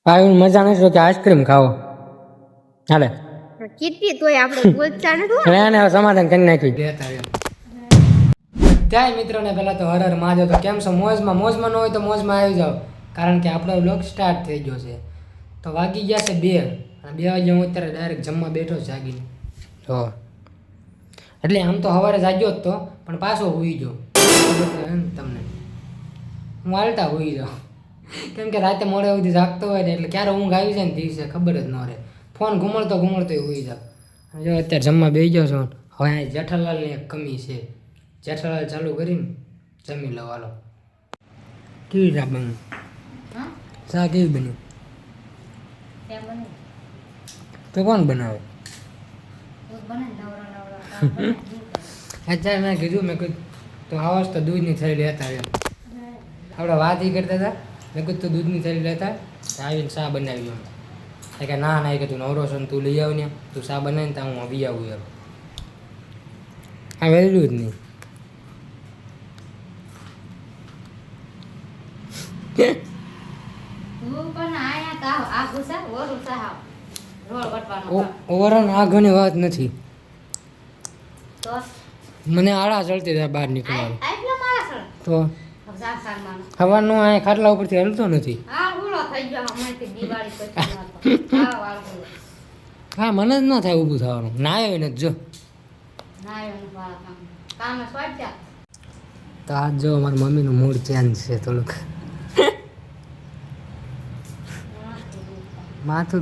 પાવી મજા નથી કે આઈસ્ક્રીમ ખાવો હાલે કીધી તોય આપણે બોલતા નથી એટલે એને સમાધાન કરી નાખ્યું ત્યાં મિત્રોને પહેલા તો હર હર મહાદેવ. તો કેમ છો? મોજમાં ન હોય તો મોજમાં આવી જાઓ, કારણ કે આપણો બ્લોગ સ્ટાર્ટ થઈ ગયો છે. તો વાગી ગયા છે 2 અને 2 વાગે હું અત્યારે ડાયરેક્ટ જમવા બેઠો જાગીને. તો એટલે આમ તો સવારે જાગ્યો જ તો, પણ પાછો સૂઈ ગયો તમને. હું હાલતા સૂઈ જાઉં, કેમ કે રાતે મોડે સુધી જાગતો હોય ને, એટલે ક્યારે ઊંઘ આવી જાય ને દિવસે ખબર જ ન રહે. ફોન ઘૂમળતો સૂઈ જાવ. અને જો અત્યારે જમવા બેસી ગયો છું. હવે અહીં જેઠાલાલની એક કમી છે. જેઠાલાલ ચાલુ કરીને જમી લો. હાલો. કેવી ચા બન્યું? ચા કેવી બન્યું? તો કોણ બનાવે? અત્યારે મેં કીધું તો આવાજ તો દૂધની થેલી લેતા એમ. આપણે વાત એ કરતા હતા. મેં કીધું તું દૂધની થેલી લેતા આવીને ચા બનાવી એમ. કે ના કે તું નવરો છો ને તું લઈ આવ ને, તું ચા બનાવીને તો હું આવી આવું એમ. આ વહેલું જ નહીં. ઓવરऑલ આ ઘણી વાત નથી. મને આળા ચડતી હતા બહાર નીકળવાનું. તો સવારનો આ ખાટલા ઉપરથી હલતો નથી. હા મને જ ન થાય ઊભું થવાનું. ના આવે ને જો તો આજ જો મારી મમ્મીનું મૂડ ચેન્જ છે થોડુંક. માથું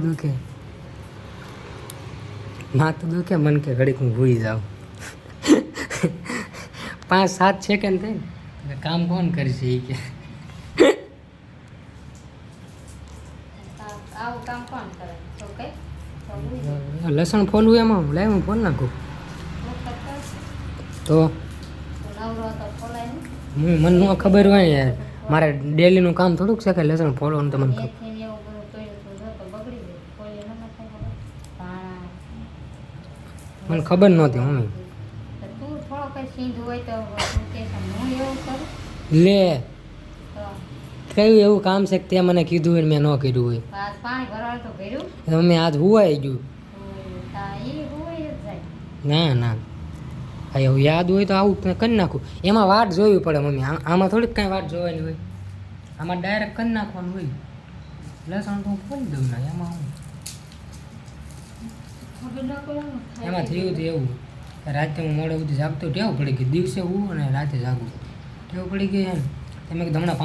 દુખે મન કે ઘડીક હું ભૂલી જાઉં. 5-7 સેકન્ડ થાય ને કામ કોણ કરશે એ કે લસણ ફોલવું એમાં લાવ હું ફોલ નાખું તો મને ન ખબર હોય યાર. મારે ડેલીનું કામ થોડુંક છે કે લસણ ફોલવાનું. તો મને ખબર નહોતી મમ્મી. લે કયું એવું કામ છે કે તે મને કીધું હોય મેં ન કર્યું હોય. મમ્મી આજ હુવાઈ ગયું. ના હા એવું યાદ હોય તો આવું કરી નાખું. એમાં વાટ જોવી પડે મમ્મી. આમાં થોડીક કાંઈ વાટ જોવાની હોય. આમાં ડાયરેક્ટ કરી નાખવાનું હોય. લસણ તો હું ફોલી દઉં ને એમાં હું એમાં થયું હતું એવું. રાતે હું મોડે સુધી જાગતો ટેવ પડી ગઈ. દિવસે હું અને રાતે જાગું ટેવ પડી ગઈ એમ. તમે હમણાં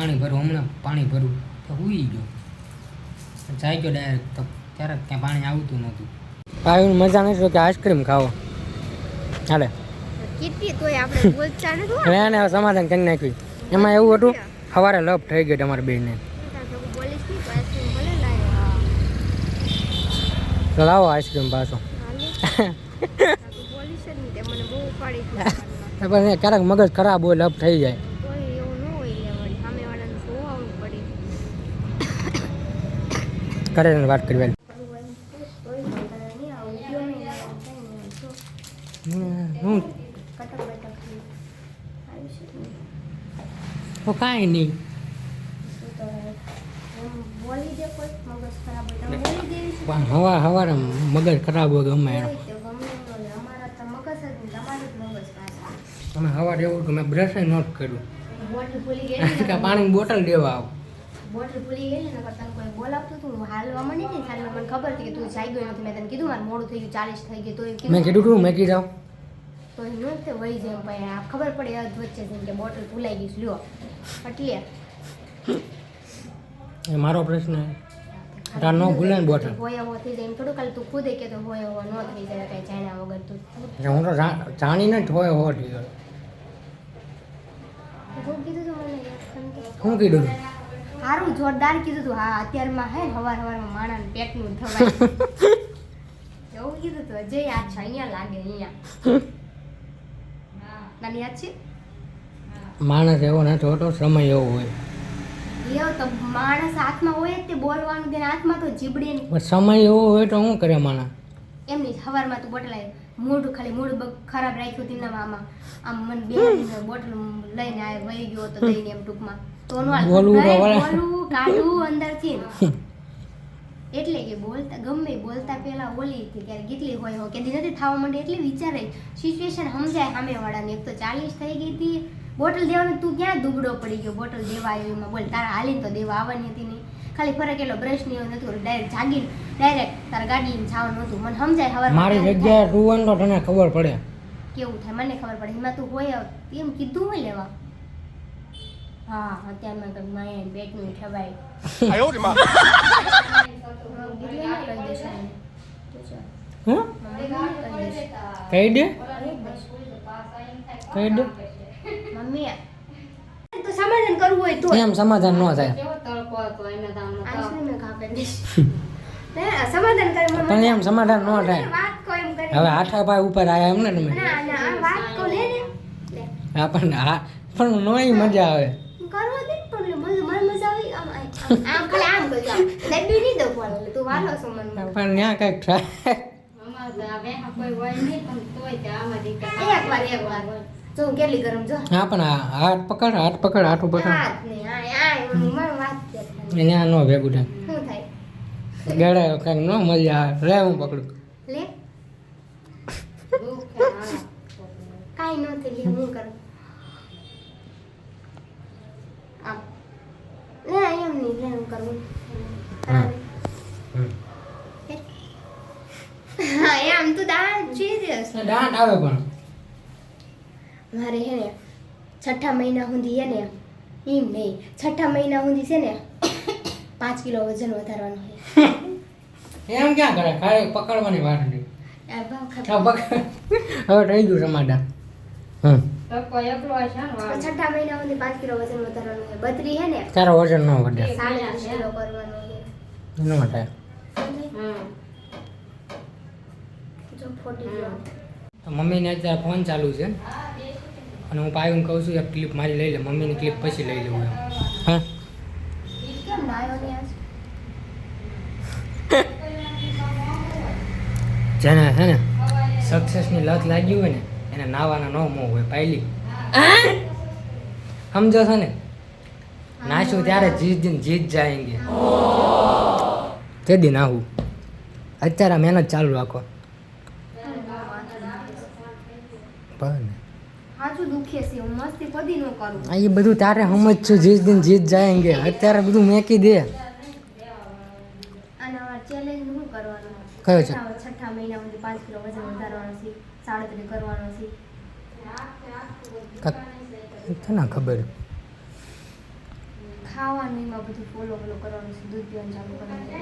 પાણી ભરું તો સૂઈ ગયો. જાગ્યો ડાયરેક્ટ તો ત્યારે ત્યાં પાણી આવતું નહોતું. પાવીને મજા નથી કે આઈસ્ક્રીમ ખાવો હાલે કીધી તોય આપણે બોલતા નથી. એને સમાધાન કરી નાખ્યું. એમાં એવું હતું સવારે લપ થઈ ગયો તમારી બેનને. તો લાવો આઈસ્ક્રીમ પાછો. ક્યારેક મગજ ખરાબ હોય લપ થઈ જાય. કરે વાત કરી હું તો કાંઈ નહીં. પણ સવારે મગજ ખરાબ હોય ગમે એનો. તમે સવારે એવું કે મેં બ્રશ નોટ કર્યું કે પાણીની બોટલ દેવા આવો. બોટલ ભૂલી ગઈ ને તને કોઈ બોલાવતું હતું. હું હાલવા માંડી હતી ને મને ખબર હતી કે તું જાગ્યો નથી. મેં તને કીધું મારે મોડું થઈ ગયું 40 થઈ ગયું. તો મેં કીધું મેં કીધું તો એ નહોતે વહી જાય ભાઈ. આ ખબર પડે અધ વચ્ચે છે કે બોટલ ભૂલાઈ ગઈ લ્યો એટલે એ મારો પ્રશ્ન તાર ન ભૂલે ને બોટલ હોય હો થઈ જાય એમ થોડું ખાલી તું ખુદે કે તો હોય હો ન થઈ જાય કઈ જાણ્યા વગર તું. હું તો જાણીને જ હોય હો ઠીક. શું કીધું તું મને શું કીધું સારું જોરદાર કીધું તું. હા અત્યારમાં હે સવારમાં માણાને પેટનું થવાય એવું કીધું તું. અજય યાદ છે અહીંયા લાગે અહીંયા નાની યાદ છે. માણસ એવો નથી હોતો, સમય એવો હોય. એવો તો માણસ હાથમાં હોય જ તે બોલવાનું તેના હાથમાં તો જીબડે નહીં. સમય એવો હોય તો શું કરે માણસ? એમની સવારમાં તું બોટલ મૂડ ખાલી મૂડ ખરાબ રાખ્યું હતી ને આમાં આમ મને બે બોટલ લઈને આ વહી ગયો તો દઈને એમ ટૂંકમાં તો બોલવું કાઢવું અંદરથી એટલે કે બોલતા ગમે બોલતા પહેલા ઓલી હતી ક્યારેક કેટલી હોય હો કે નથી થવા માંડે એટલે વિચારે સિચ્યુએશન સમજાય સામેવાળાને. એક તો 40 થઈ ગઈ હતી, બોટલ દેવાનું તું ક્યાં દુબળો પડી ગયો, બોટલ દેવા આવ્યો એમાં બોલ તારા હાલીને તો દેવા આવવાની હતી નહીં. ખાલી ફરક એટલો બ્રશ નહીં એવું નતું, ડાયરેક્ટ જાગીને ડાયરેક્ટ તારા ગાડીને જવાનું હતું. મને સમજાય હવે મારી જગ્યાએ રૂવાનું તો તને ખબર પડે. કેવું થાય મને ખબર પડે. એમાં તું હોય એમ કીધું હોય લેવા. હા અત્યારમાં તો માયા બેટનું ઠવાય. હં? કહી દે કહી દે. મમ્મી તો સમાધાન કરવું હોય તો એમ સમાધાન ન થાય. આઈસ્ક્રીમ ખાપે સમાધાન કરે પણ એમ સમાધાન ન થાય. વાત કો એમ કરે. હવે આઠા ભાઈ ઉપર આયા એમ ને તમે. ના ના આ વાત કો લે ને લે હા પણ નોય મજા આવે. કરો દે પણ મને મજા આવી. આમ ખાલી આમ કરજો. લેબી નહીં દો બોલ તું વાલો છો મને. પણ ત્યાં કઈક થાય. એક વાર જો હું કેટલી ગરમ જો હા પણ હાથ પકડ હાથું પકડ. હાથ નહીં આ મને વાત કે ત્યાં નો ભેગું થાય. શું થાય ગળે કઈક નો મજા આવે. રે હું પકડું. લે કાઈ ન થઈ લે હું કરું આમ લે એમ નહીં લે હું કરું હા. હા એમ તું દાંત સિરિયસ દાંત આવે પણ મારે હે ને 6ઠા મહિના સુધી હે ને એમ નહીં 6ઠા મહિના સુધી છે ને 5 કિલો વજન વધારવાનું છે. એમ ક્યાં કરે ખાલી પકડવાની વાત નથી. આ ભાવ હા, ખબર પકડ. હવે થઈ ગયું સમાધાન. છઠ્ઠા મહિના સુધી 5 કિલો વજન વધારવાનું છે. બત્રી હે ને તારો વજન ન વધે. 37 કિલો કરવાનું છે. ન થાય. જો 40 કિલો. તો મમ્મીને અત્યારે ફોન ચાલુ છે અને હું પાયુને કહું છું એક ક્લિપ મારી લઈ લે. મમ્મીની ક્લિપ પછી લઈ લેવું એમ. હા કેમ નાયો ને આજ? જેને છે ને સક્સેસની લત લાગી હોય ને એને નાવાના ન મોહ હોય. પાયલી સમજો છો ને નાશું ત્યારે જીત જાયંગે. તે દી નાહું. અત્યારે મહેનત ચાલુ રાખો. બરાબર ને? હાચું દુખે છે હું મસ્તી કદી ન કરું. આ એ બધું તારે સમજ છું જીત જાયંગે. અત્યારે બધું મેકી દે. અને આ ચેલેન્જ શું કરવાનું? કયો છે? છઠ્ઠા મહિના સુધી 5 કિલો વજન વધારવાનું છે. 37 કરવાનું છે. તને ખબર. ખાવાનું એમાં બધું ફોલો કરવાનું છે. દૂધ પીવાનું ચાલુ કરવાનું છે.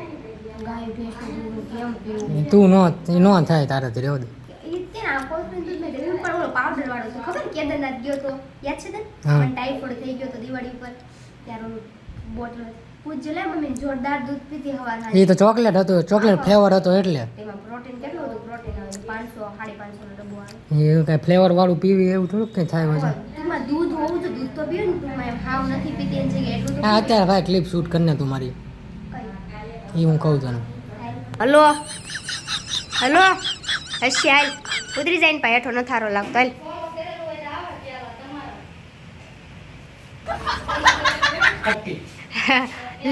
ગાય ભેંસનું દૂધ કેમ પીવું તું ન થાય તારાથી રહેવા દે. એ તે ના કોસનું દૂધ મેં રેવી ઉપર ઓલો પાવડર વાળો છે ખબર કેદારનાથ ગયો તો યાદ છે તને? હા. મને ટાઈફોઈડ થઈ ગયો તો દિવાળી ઉપર ત્યારે ઓલું બોટલ પૂછજો લે મમ્મી જોરદાર દૂધ પીતી હવાના. એ તો ચોકલેટ હતું. ચોકલેટ ફ્લેવર હતો એટલે. એમાં પ્રોટીન કેટલું હતું? પ્રોટીન આવે 500 550 નો ડબ્બો આવે. એ કઈ ફ્લેવર વાળું પીવી એવું થોડુંક કઈ થાય મજા. તુંમાં દૂધ હોવું તો દૂધ તો પીવું ને તું એમ હાવ નથી પીતી એની જગ્યાએ એટલું તો હા અત્યારે ભાઈ ક્લિપ શૂટ કરીને તું મારી કઈ એ હું કહું તને. હલો હલો હસી હાલ ઉતરી જાય ને પાય હેઠો નથારો લાગતો હાલ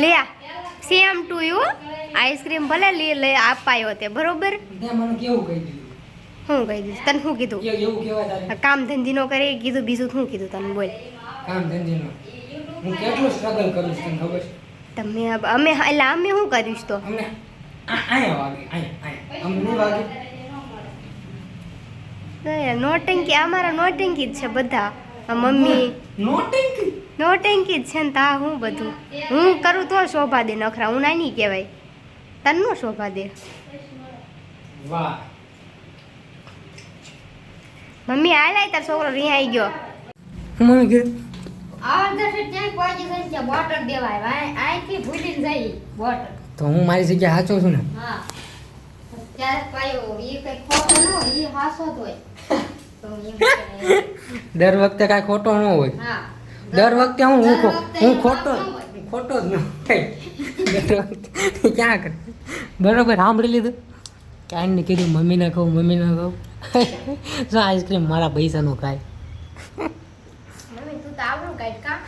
લે સેમ ટુ યુ આઈસ્ક્રીમ ભલે લે આપાયો તે બરોબર. મને કેવું કહી દીધું. શું કહી દીધું તને? શું કીધું? એવું કહેવાય તારે. કામ ધંધી નો કરે એ કીધું. બીજું શું કીધું તને? બોલ. કામ ધંધીનો હું કેટલું સ્ટ્રગલ કરું છું તને ખબર છે? તમે અમે એટલે અમે શું કરીશ તો અમને અહીંયા વાગે અહીંયા અમને નહીં વાગે. નોટંકી અમારા નોટંકી જ છે બધા. મમ્મી નોટિંગ નોટંકી જ છે ને તા હું બધું હું કરું તો શોભા દે નખરા. હું નાની કહેવાય તને નો શોભા દે. વાહ મમ્મી હાલ આય તાર છોકરો રિહાઈ ગયો. મમ્મી કીધું બોટલ દેવાય આયથી ભૂલીને જાય બોટલ. તો હું મારી જગ્યાએ સાચો છું ને. હા ત્યારે પાયો એ કઈ ખોટો ન હોય એ હાસો જ હોય તો એમ દર વખતે કાંઈ ખોટો ન હોય. હા દર વખતે હું ખોટો જ ન થાય. દર વખતે ક્યાં કરે બરોબર સાંભળી લીધું. ક્યાં ને કીધું મમ્મીને કહું જો આઈસ્ક્રીમ મારા પૈસાનું ખાય. મમ્મી તું તો આવડું કાઢ કા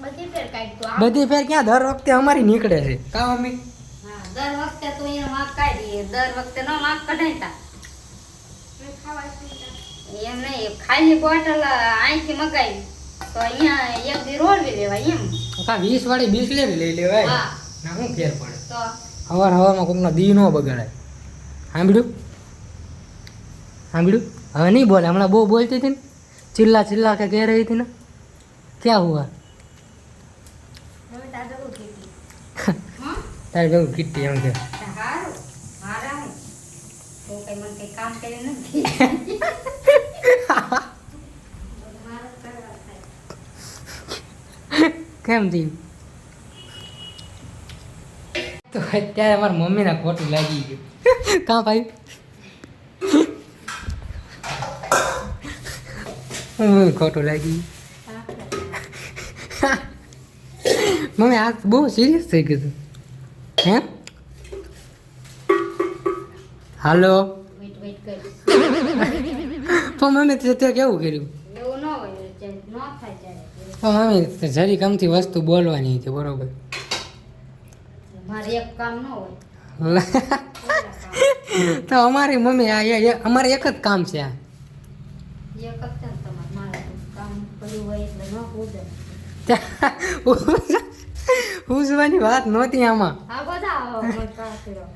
બધી ફેર કાઢ તું બધી ફેર ક્યાં દર વખતે અમારી નીકળે છે કા મમ્મી? હા દર વખતે તો એને વાંક કાઢીએ, દર વખતે નો વાંક કઢાયતા. એમ નહીં, ખાલી બોટલ અહીંથી મગાવી તો અહીંયા એક દી રોડવી લેવાય એમ. 20 વાળી બિસ્લેરી લઈ લેવાય. હા. ના શું ફેર પડે? તો હવારમાં કોકનો દી નો બગાડાય. સાંભળ્યું? હવે નહીં બોલે. હમણાં બહુ બોલતી હતી ને, ચિલ્લા ચિલ્લા કે કह रही थी ना, क्या हुआ? તારે ભેગું કીટી એમ કે હારું, મારા હું. તો કઈ મને કઈ કામ કર્યું નથી. મારે જ કરવા થાય. કેમ થયું? તો અત્યારે મારા મમ્મીને ખોટું લાગી ગયું. કાં ભાઈ? ખોટું લાગી ગયું. મમ્મી આ બહુ સિરિયસ થઈ ગયું. હે? હાલો. વેઇટ કરી. પણ મમ્મી તે કેવું કર્યું? એવું ન હોય, ન થાય ત્યારે. પણ મમ્મી જરી કમથી વસ્તુ બોલવાની હતી, બરોબર? મારે એક કામ ન હોય. તો અમારી મમ્મી અમારે એક જ કામ છે આ. એક જ છે ને તમારે. મારે કામ કર્યું હોય એટલે ન પૂછે. પૂછવાની વાત નહોતી આમાં. આ બધા આવો મને કામ કર્યો.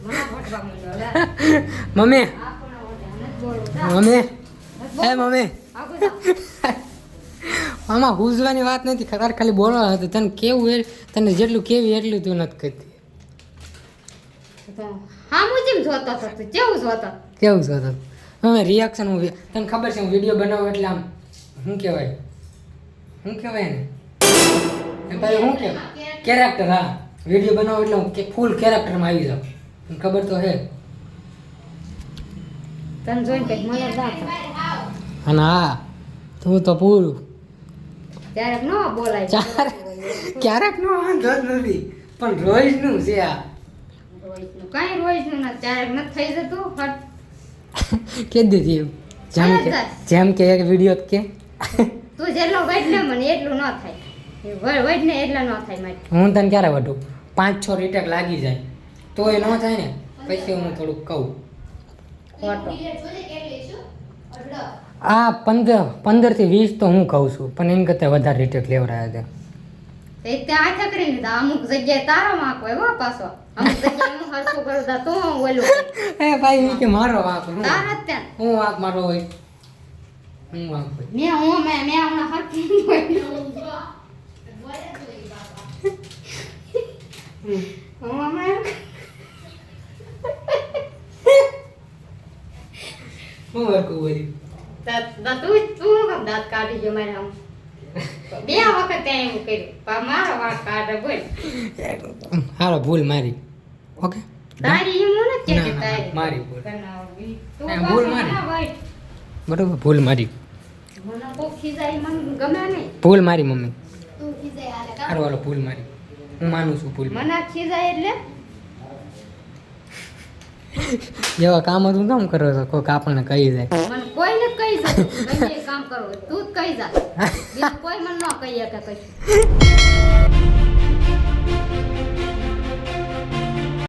મને ભટવા માંડ્યો લે. મમ્મી આ પણ નથી બોલવું. મમ્મી હે મમ્મી આ બધા આમાં પૂછવાની વાત નથી. તારે ખાલી બોલવા હતું. તને કેવું તને જેટલું કેવી એટલું તું નથી કરતી. હા હું જેમ જોતો હતો તું કેવું જોતો. કેવું છે તો હવે રિએક્શન તને ખબર છે હું વિડીયો બનાવું એટલે આમ શું કહેવાય ને એમ તારે શું કહેવાય કેરેક્ટર. હા વિડીયો બનાવું એટલે હું ફૂલ કેરેક્ટરમાં આવી જાઉં. તને ખબર તો હે. તને જોઈને કઈક મને ના થાય. અને હા તું તો પૂરું ત્યારે ન બોલાય. ક્યારેક નો વાંધો જ નથી પણ રોજનું છે આ. રોજનું કઈ રોજનું નથી. ક્યારેક નથી થઈ જતું ફટ. કે દીધી એમ જેમ કે એક વિડીયો કે તું જેટલો વૈટ ને મને એટલું ન થાય. વૈટ ને એટલા ન થાય મારે. હું તને ક્યારે વઢું 5-6 રીટેક લાગી જાય તોય ન થાય ને પછી હું થોડુંક કહું. ખોટો. આ 15 થી 20 તો હું કહું છું પણ એમ કરતાં વધારે રીટેક લેવડાયા છે. તે ત્યાં આથા કરી લીધા. અમુક જગ્યાએ તારો વાંક હોય હો પાછો. અમુક જગ્યાએ હું હરખું કરું તા તો ઓલું એ ભાઈ ઈ કે મારો વાંક હું તારા જ ત્યાં. હું વાંક મારો હોય હું વાંક હોય મેં હમણાં હરખી બોલ્યું. હું હમણાં હું હરખું બોલ્યું. તું કેમ દાંત કાઢી ગયો મારે આમ. 2 વખત ત્યાં એવું કર્યું પણ મારો વાંક કાઢે બોલ. હાલો ભૂલ મારી. ઓકે તારી એમ ન કે ના, તારી મારી ભૂલ. બનાવવી. તું હા, પાછો ભૂલ મારી. ના હોય. બરોબર ભૂલ મારી. મને કોક ખીજાય મને ગમે નહીં. ભૂલ મારી મમ્મી. તું ખીજાય હાલે કામ. હારો હાલો ભૂલ મારી. હું માનું છું ભૂલ મારી. મને ખીજાય એટલે જેવા કામ હતું કેમ કરો છો કોઈક આપણને કહી જાય. મને કોઈને કહી શકે ગમે એ કામ કરવું તું જ કહી જા. બીજું કોઈ મને ન કહી શકે કશું.